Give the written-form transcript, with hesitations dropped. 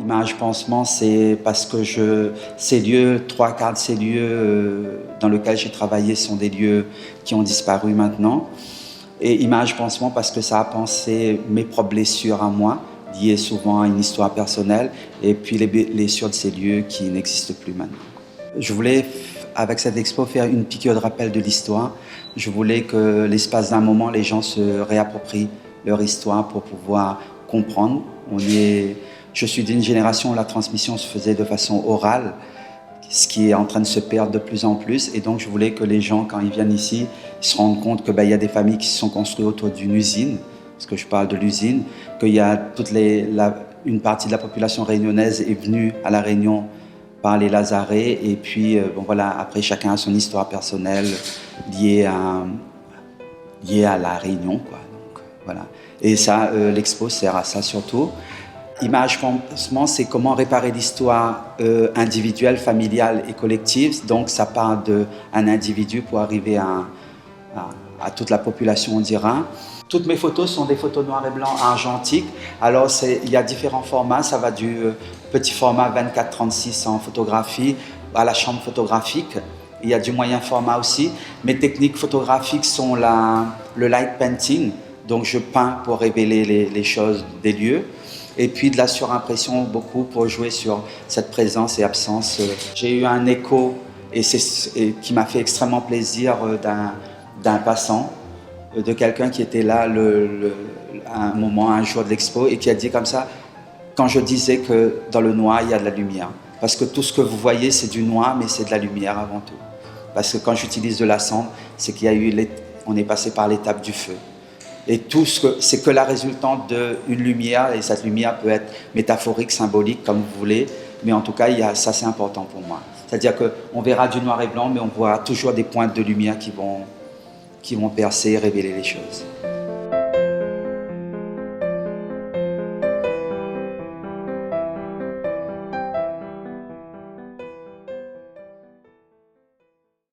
Image pansement, c'est parce que ces lieux, 3/4 de ces lieux dans lesquels j'ai travaillé sont des lieux qui ont disparu maintenant. Et image pansement parce que ça a pansé mes propres blessures à moi, liées souvent à une histoire personnelle, et puis les blessures de ces lieux qui n'existent plus maintenant. Je voulais, avec cette expo, faire une piqûre de rappel de l'histoire. Je voulais que l'espace d'un moment, les gens se réapproprient leur histoire pour pouvoir comprendre. Je suis d'une génération où la transmission se faisait de façon orale, ce qui est en train de se perdre de plus en plus. Et donc, je voulais que les gens, quand ils viennent ici, ils se rendent compte qu'il y a des familles qui se sont construites autour d'une usine, parce que je parle de l'usine, qu'il y a une partie de la population réunionnaise est venue à La Réunion par les Lazarets. Et puis, après, chacun a son histoire personnelle liée à La Réunion, quoi. Donc, voilà. Et ça, l'expo sert à ça surtout. Image pansement, c'est comment réparer l'histoire individuelle, familiale et collective. Donc ça part d'un individu pour arriver à toute la population, on dira. Toutes mes photos sont des photos noir et blanc argentiques. Alors il y a différents formats, ça va du petit format 24-36 en photographie à la chambre photographique. Il y a du moyen format aussi. Mes techniques photographiques sont le light painting, donc je peins pour révéler les choses des lieux. Et puis de la surimpression beaucoup pour jouer sur cette présence et absence. J'ai eu un écho qui m'a fait extrêmement plaisir d'un passant, de quelqu'un qui était là à un jour de l'expo et qui a dit comme ça, quand je disais que dans le noir il y a de la lumière. Parce que tout ce que vous voyez c'est du noir mais c'est de la lumière avant tout. Parce que quand j'utilise de la cendre, c'est on est passé par l'étape du feu. Et c'est que la résultante d'une lumière, et cette lumière peut être métaphorique, symbolique, comme vous voulez, mais en tout cas, ça c'est important pour moi. C'est-à-dire qu'on verra du noir et blanc, mais on voit toujours des pointes de lumière qui vont percer et révéler les choses.